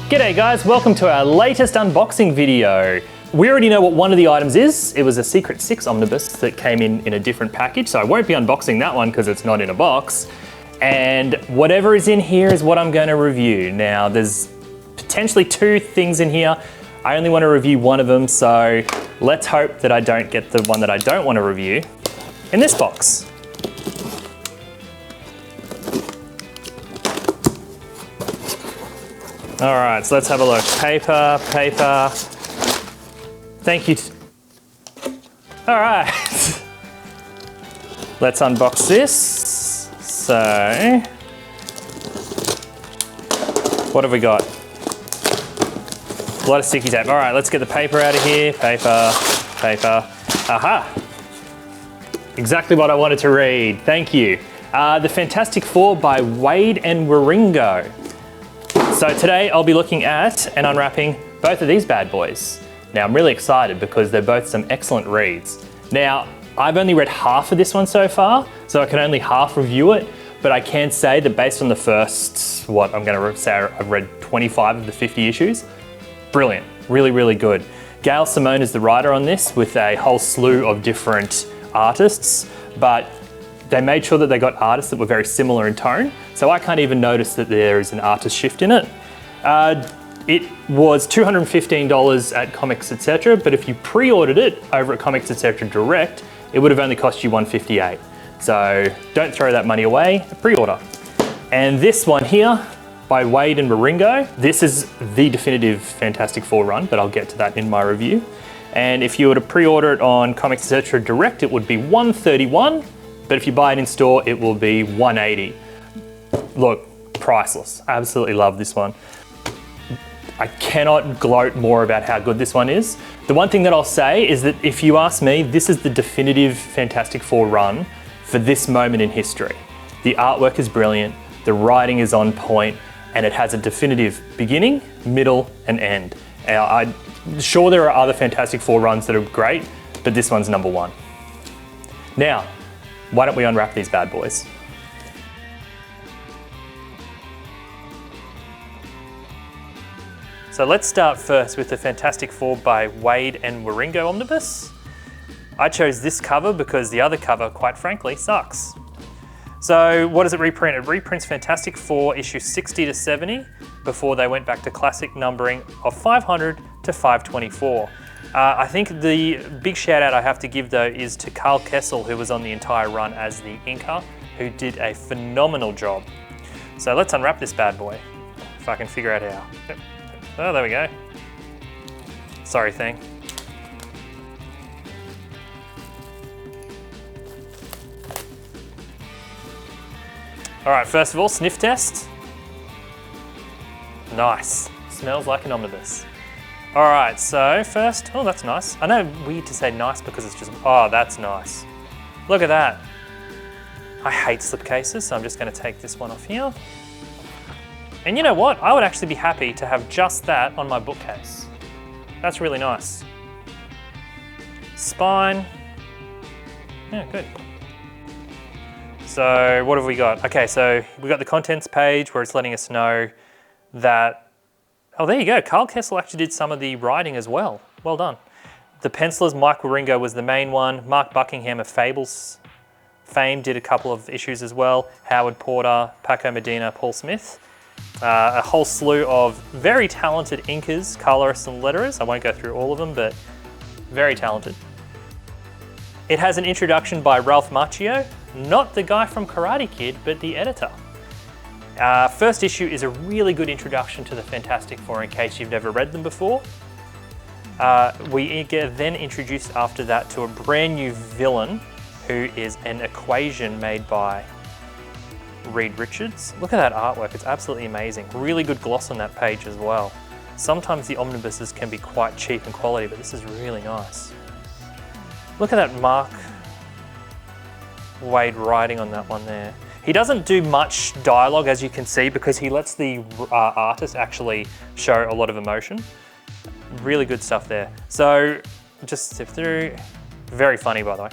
G'day guys, welcome to our latest unboxing video. We already know what one of the items is. It was a Secret 6 Omnibus that came in a different package, so I won't be unboxing that one because it's not in a box. And whatever is in here is what I'm going to review. Now, there's potentially two things in here. I only want to review one of them, so let's hope that I don't get the one that I don't want to review in this box. All right, so let's have a look. Paper. Thank you. All right. Let's unbox this. So, what have we got? A lot of sticky tape. All right, let's get the paper out of here. Paper. Aha. Exactly what I wanted to read. Thank you. The Fantastic Four by Wade and Wieringo. So today I'll be looking at and unwrapping both of these bad boys. Now I'm really excited because they're both some excellent reads. Now I've only read half of this one so far, so I can only half review it, but I can say that based on the first, I'm going to say I've read 25 of the 50 issues, brilliant, really good. Gail Simone is the writer on this with a whole slew of different artists, but they made sure that they got artists that were very similar in tone, so I can't even notice that there is an artist shift in it. It was $215 at Comics Etc, but if you pre-ordered it over at Comics Etc Direct, it would have only cost you $158. So don't throw that money away, pre-order. And this one here, by Wade and Wieringo, this is the definitive Fantastic Four run, but I'll get to that in my review. And if you were to pre-order it on Comics Etc Direct, it would be $131. But if you buy it in store, it will be $180. Look, priceless. Absolutely love this one. I cannot gloat more about how good this one is. The one thing that I'll say is that if you ask me, this is the definitive Fantastic Four run for this moment in history. The artwork is brilliant, the writing is on point, and it has a definitive beginning, middle, and end. I'm sure there are other Fantastic Four runs that are great, but this one's number one. Now, why don't we unwrap these bad boys? So let's start first with the Fantastic Four by Wade and Wieringo Omnibus. I chose this cover because the other cover, quite frankly, sucks. So what does it reprint? It reprints Fantastic Four issue 60 to 70 before they went back to classic numbering of 500 to 524. I think the big shout out I have to give though is to Carl Kessel, who was on the entire run as the inker, who did a phenomenal job. So let's unwrap this bad boy, if I can figure out how. Yep. Oh, there we go. Sorry thing. All right, first of all, sniff test. Nice, smells like an omnibus. All right, so first, oh, that's nice. I know weird to say nice because it's just, oh, that's nice. Look at that. I hate slipcases, so I'm just gonna take this one off here. And you know what? I would actually be happy to have just that on my bookcase. That's really nice. Spine. Yeah, good. So what have we got? Okay, so we got the contents page where it's letting us know that, oh, there you go. Carl Kessel actually did some of the writing as well. Well done. The pencilers, Mike Wieringo was the main one. Mark Buckingham of Fables fame did a couple of issues as well. Howard Porter, Paco Medina, Paul Smith. A whole slew of very talented inkers, colorists and letterers. I won't go through all of them, but very talented. It has an introduction by Ralph Macchio, not the guy from Karate Kid, but the editor. First issue is a really good introduction to the Fantastic Four in case you've never read them before. We get then introduced after that to a brand new villain who is an equation made by Reed Richards. Look at that artwork, it's absolutely amazing. Really good gloss on that page as well. Sometimes the omnibuses can be quite cheap in quality, but this is really nice. Look at that Mark Wade writing on that one there. He doesn't do much dialogue, as you can see, because he lets the artist actually show a lot of emotion. Really good stuff there. So just sift through. Very funny, by the way.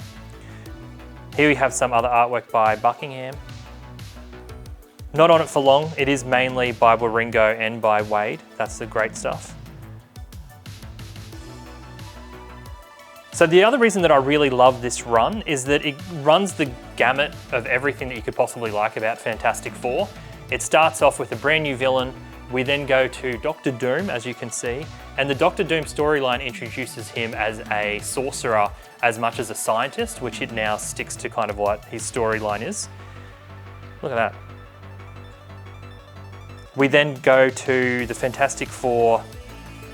Here we have some other artwork by Buckingham. Not on it for long. It is mainly by Waringo and by Wade. That's the great stuff. So the other reason that I really love this run is that it runs the gamut of everything that you could possibly like about Fantastic Four. It starts off with a brand new villain. We then go to Doctor Doom, as you can see, and the Doctor Doom storyline introduces him as a sorcerer as much as a scientist, which it now sticks to kind of what his storyline is. Look at that. We then go to the Fantastic Four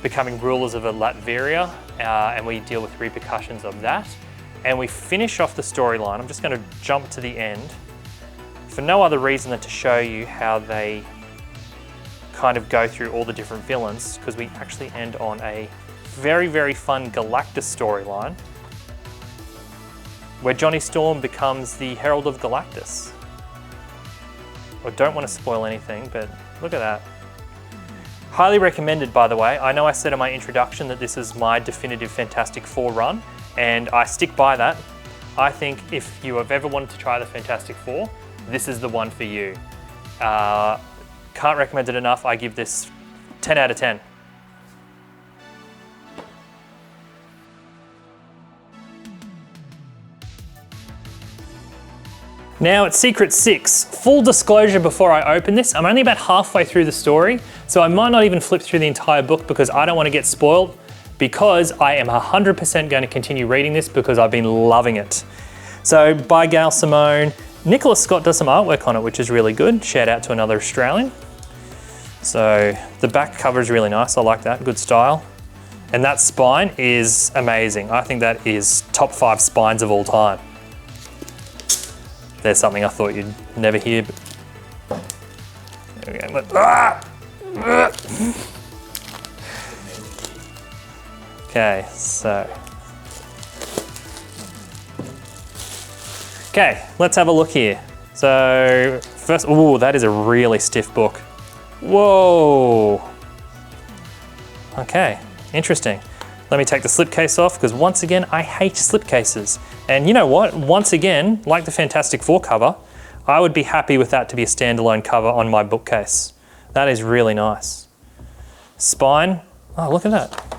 becoming rulers of a Latveria, and we deal with repercussions of that. And we finish off the storyline. I'm just going to jump to the end for no other reason than to show you how they kind of go through all the different villains, because we actually end on a very, very fun Galactus storyline where Johnny Storm becomes the Herald of Galactus. I don't want to spoil anything, but look at that. Highly recommended, by the way. I know I said in my introduction that this is my definitive Fantastic Four run, and I stick by that. I think if you have ever wanted to try the Fantastic Four, this is the one for you. Can't recommend it enough. I give this 10 out of 10. Now it's Secret 6. Full disclosure before I open this, I'm only about halfway through the story, so I might not even flip through the entire book because I don't want to get spoiled, because I am 100% going to continue reading this because I've been loving it. So by Gail Simone, Nicholas Scott does some artwork on it, which is really good. Shout out to another Australian. So the back cover is really nice. I like that, good style. And that spine is amazing. I think that is top 5 spines of all time. There's something I thought you'd never hear. But there we go. Okay, so. Okay, let's have a look here. So first, ooh, that is a really stiff book. Whoa. Okay, interesting. Let me take the slipcase off, because once again, I hate slipcases. And you know what? Once again, like the Fantastic Four cover, I would be happy with that to be a standalone cover on my bookcase. That is really nice. Spine, oh, look at that.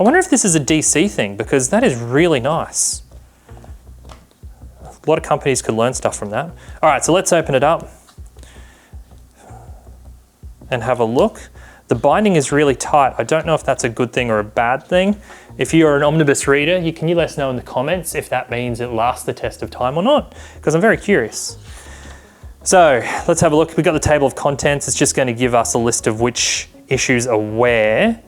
I wonder if this is a DC thing, because that is really nice. A lot of companies could learn stuff from that. All right, so let's open it up and have a look. The binding is really tight. I don't know if that's a good thing or a bad thing. If you're an Omnibus reader, can you let us know in the comments if that means it lasts the test of time or not? Because I'm very curious. So let's have a look. We've got the table of contents. It's just going to give us a list of which issues are where.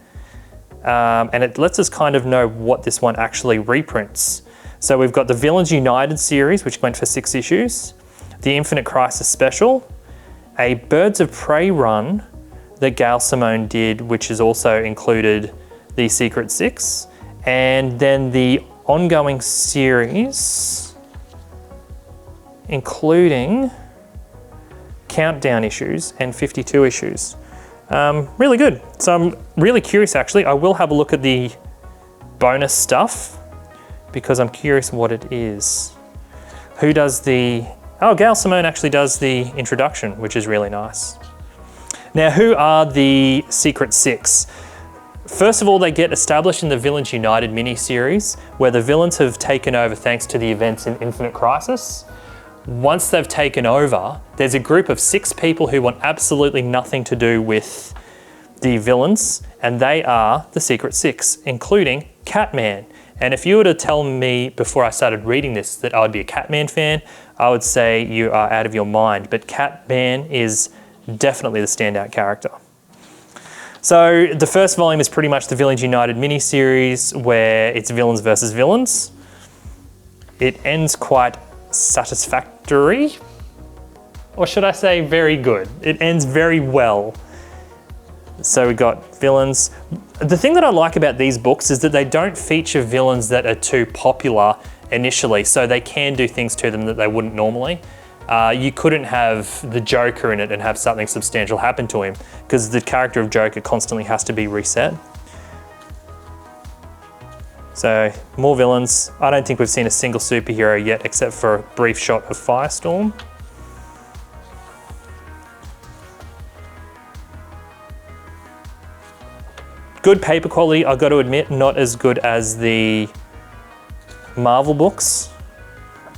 And it lets us kind of know what this one actually reprints. So we've got the Villains United series, which went for 6 issues, the Infinite Crisis special, a Birds of Prey run that Gail Simone did, which has also included the Secret 6, and then the ongoing series, including countdown issues and 52 issues. Really good. So I'm really curious, actually. I will have a look at the bonus stuff because I'm curious what it is. Who does the... Oh, Gail Simone actually does the introduction, which is really nice. Now, who are the Secret 6? First of all, they get established in the Villains United mini-series, where the villains have taken over thanks to the events in Infinite Crisis. Once they've taken over, there's a group of 6 people who want absolutely nothing to do with the villains, and they are the Secret 6, including Catman. And if you were to tell me before I started reading this that I would be a Catman fan, I would say you are out of your mind. But Catman is definitely the standout character. So the first volume is pretty much the Villains United mini-series, where it's villains versus villains. It ends quite satisfactory, or should I say very good. It ends very well. So we got villains. The thing that I like about these books is that they don't feature villains that are too popular initially, so they can do things to them that they wouldn't normally. You couldn't have the Joker in it and have something substantial happen to him, because the character of Joker constantly has to be reset. So more villains. I don't think we've seen a single superhero yet except for a brief shot of Firestorm. Good paper quality, I've got to admit, not as good as the Marvel books,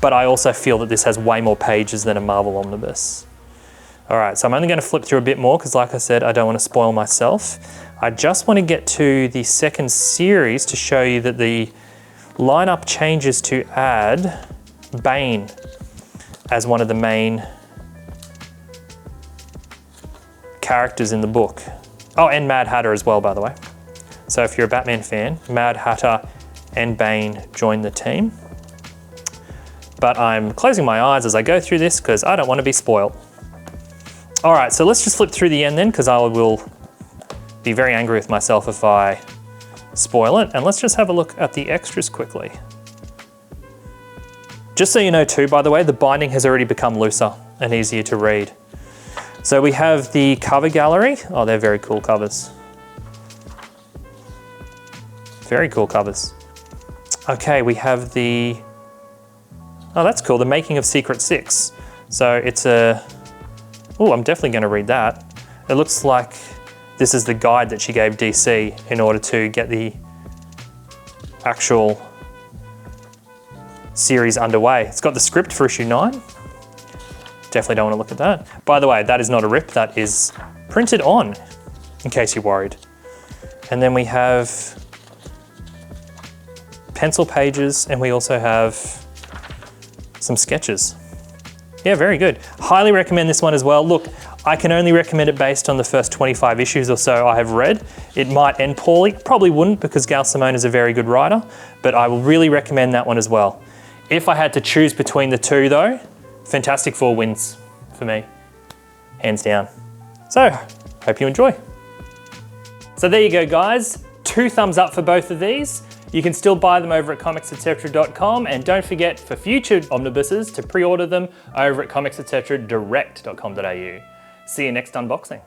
but I also feel that this has way more pages than a Marvel Omnibus. All right, so I'm only going to flip through a bit more because, like I said, I don't want to spoil myself. I just want to get to the second series to show you that the lineup changes to add Bane as one of the main characters in the book. Oh, and Mad Hatter as well, by the way. So if you're a Batman fan, Mad Hatter and Bane join the team. But I'm closing my eyes as I go through this because I don't want to be spoiled. All right, so let's just flip through the end then, because I will be very angry with myself if I spoil it. And let's just have a look at the extras quickly. Just so you know too, by the way, the binding has already become looser and easier to read. So we have the cover gallery. Oh, they're very cool covers. Very cool covers. Okay, we have the, oh, that's cool, the Making of Secret 6. So it's a, oh, I'm definitely gonna read that. It looks like this is the guide that she gave DC in order to get the actual series underway. It's got the script for issue 9. Definitely don't want to look at that. By the way, that is not a rip, that is printed on, in case you're worried. And then we have pencil pages, and we also have some sketches. Yeah, very good. Highly recommend this one as well. Look, I can only recommend it based on the first 25 issues or so I have read. It might end poorly, probably wouldn't, because Gail Simone is a very good writer, but I will really recommend that one as well. If I had to choose between the two though, Fantastic Four wins for me, hands down. So, hope you enjoy. So there you go, guys. 2 thumbs up for both of these. You can still buy them over at comicsetc.com, and don't forget for future omnibuses to pre-order them over at comicsetc.direct.com.au. See you next unboxing.